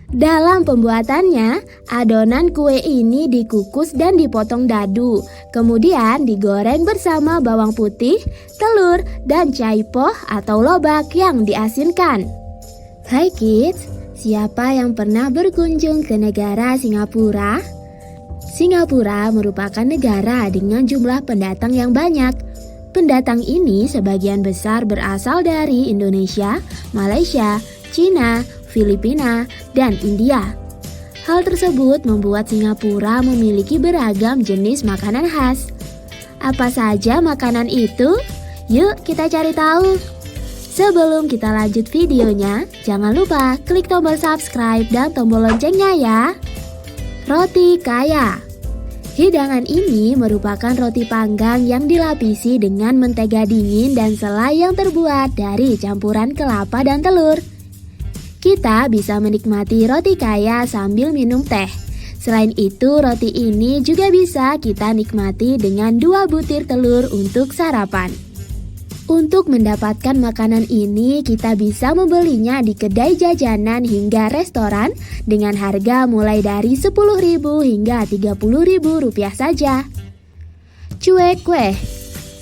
Dalam pembuatannya, adonan kue ini dikukus dan dipotong dadu, kemudian digoreng bersama bawang putih, telur, dan caipoh atau lobak yang diasinkan. Hai kids, siapa yang pernah berkunjung ke negara Singapura? Singapura merupakan negara dengan jumlah pendatang yang banyak. Pendatang ini sebagian besar berasal dari Indonesia, Malaysia, Cina, Filipina, dan India. Hal tersebut membuat Singapura memiliki beragam jenis makanan khas. Apa saja makanan itu? Yuk kita cari tahu. Sebelum kita lanjut videonya, jangan lupa klik tombol subscribe dan tombol loncengnya ya. Roti kaya. Hidangan ini merupakan roti panggang yang dilapisi dengan mentega dingin dan selai yang terbuat dari campuran kelapa dan telur. Kita bisa menikmati roti kaya sambil minum teh. Selain itu, roti ini juga bisa kita nikmati dengan 2 butir telur untuk sarapan. Untuk mendapatkan makanan ini, kita bisa membelinya di kedai jajanan hingga restoran dengan harga mulai dari Rp10.000 hingga Rp30.000 saja. Cuek kue.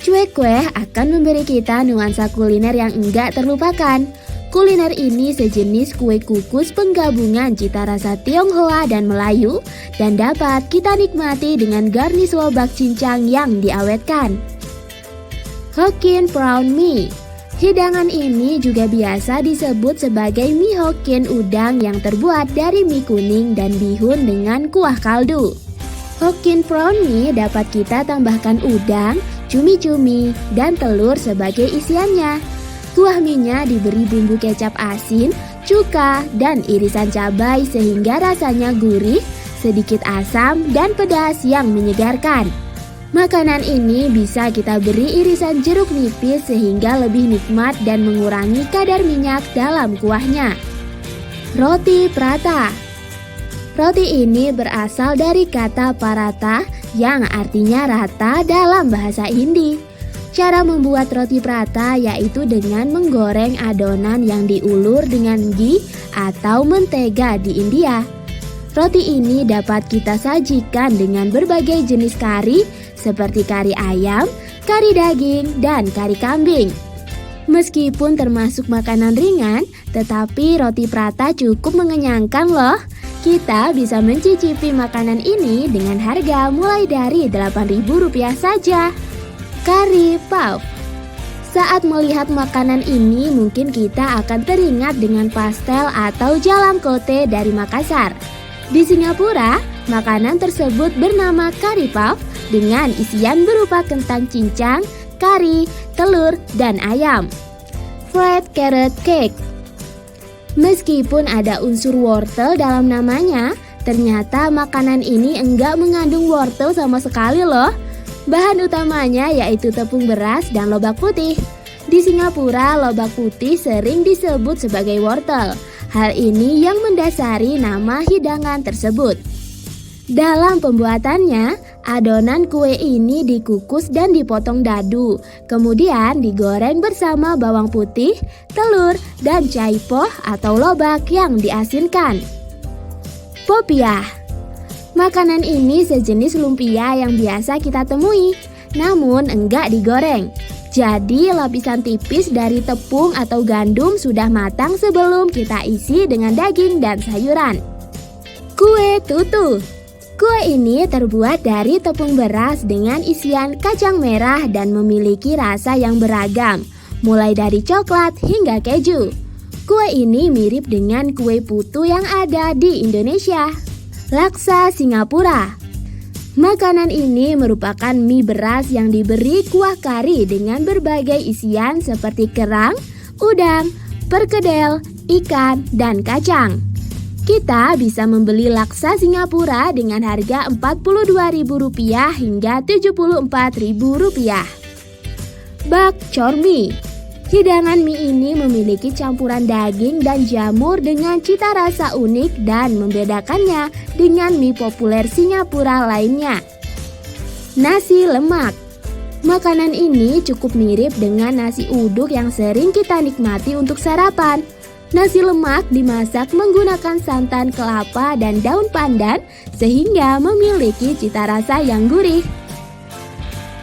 Cuek kue akan memberi kita nuansa kuliner yang enggak terlupakan. Kuliner ini sejenis kue kukus penggabungan cita rasa Tionghoa dan Melayu dan dapat kita nikmati dengan garnis lobak cincang yang diawetkan. Hokkien Prawn Mie. Hidangan ini juga biasa disebut sebagai mie Hokkien udang yang terbuat dari mie kuning dan bihun dengan kuah kaldu. Hokkien Prawn Mie dapat kita tambahkan udang, cumi-cumi, dan telur sebagai isiannya. Kuah mie-nya diberi bumbu kecap asin, cuka, dan irisan cabai sehingga rasanya gurih, sedikit asam, dan pedas yang menyegarkan. Makanan ini bisa kita beri irisan jeruk nipis sehingga lebih nikmat dan mengurangi kadar minyak dalam kuahnya. Roti prata. Roti ini berasal dari kata parata yang artinya rata dalam bahasa Hindi. Cara membuat roti prata yaitu dengan menggoreng adonan yang diulur dengan ghee atau mentega di India. Roti ini dapat kita sajikan dengan berbagai jenis kari seperti kari ayam, kari daging, dan kari kambing. Meskipun termasuk makanan ringan, tetapi roti prata cukup mengenyangkan loh. Kita bisa mencicipi makanan ini dengan harga mulai dari Rp8.000 saja. Kari puff. Saat melihat makanan ini mungkin kita akan teringat dengan pastel atau jalang kote dari Makassar. Di Singapura, makanan tersebut bernama kari puff dengan isian berupa kentang cincang, kari, telur, dan ayam. Fried carrot cake. Meskipun ada unsur wortel dalam namanya, ternyata makanan ini enggak mengandung wortel sama sekali loh. Bahan utamanya yaitu tepung beras dan lobak putih. Di Singapura, lobak putih sering disebut sebagai wortel. Hal ini yang mendasari nama hidangan tersebut. Dalam pembuatannya, adonan kue ini dikukus dan dipotong dadu, kemudian digoreng bersama bawang putih, telur, dan caipoh atau lobak yang diasinkan. Popiah. Makanan ini sejenis lumpia yang biasa kita temui, namun enggak digoreng. Jadi lapisan tipis dari tepung atau gandum sudah matang sebelum kita isi dengan daging dan sayuran. Kue tutu. Kue ini terbuat dari tepung beras dengan isian kacang merah dan memiliki rasa yang beragam, mulai dari coklat hingga keju. Kue ini mirip dengan kue putu yang ada di Indonesia. Laksa Singapura. Makanan ini merupakan mie beras yang diberi kuah kari dengan berbagai isian seperti kerang, udang, perkedel, ikan, dan kacang. Kita bisa membeli laksa Singapura dengan harga Rp42.000 hingga Rp74.000. Bak chor mee. Hidangan mie ini memiliki campuran daging dan jamur dengan cita rasa unik dan membedakannya dengan mie populer Singapura lainnya. Nasi lemak. Makanan ini cukup mirip dengan nasi uduk yang sering kita nikmati untuk sarapan. Nasi lemak dimasak menggunakan santan kelapa dan daun pandan sehingga memiliki cita rasa yang gurih.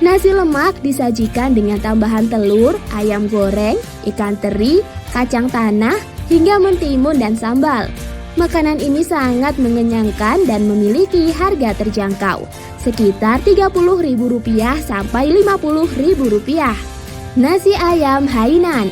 Nasi lemak disajikan dengan tambahan telur, ayam goreng, ikan teri, kacang tanah, hingga mentimun dan sambal. Makanan ini sangat mengenyangkan dan memiliki harga terjangkau, sekitar Rp30.000 sampai Rp50.000. Nasi ayam Hainan.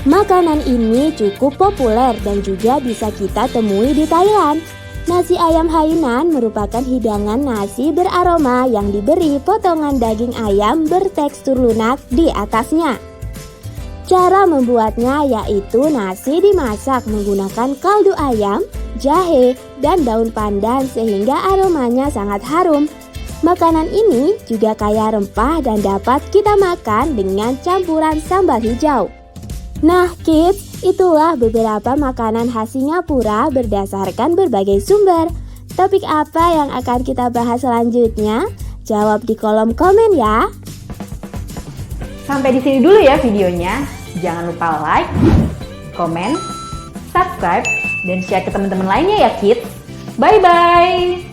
Makanan ini cukup populer dan juga bisa kita temui di Thailand. Nasi ayam Hainan merupakan hidangan nasi beraroma yang diberi potongan daging ayam bertekstur lunak di atasnya. Cara membuatnya yaitu nasi dimasak menggunakan kaldu ayam, jahe, dan daun pandan sehingga aromanya sangat harum. Makanan ini juga kaya rempah dan dapat kita makan dengan campuran sambal hijau. Nah kids, itulah beberapa makanan khas Singapura berdasarkan berbagai sumber. Topik apa yang akan kita bahas selanjutnya? Jawab di kolom komen ya. Sampai di sini dulu ya videonya. Jangan lupa like, komen, subscribe, dan share ke teman-teman lainnya ya kids. Bye-bye!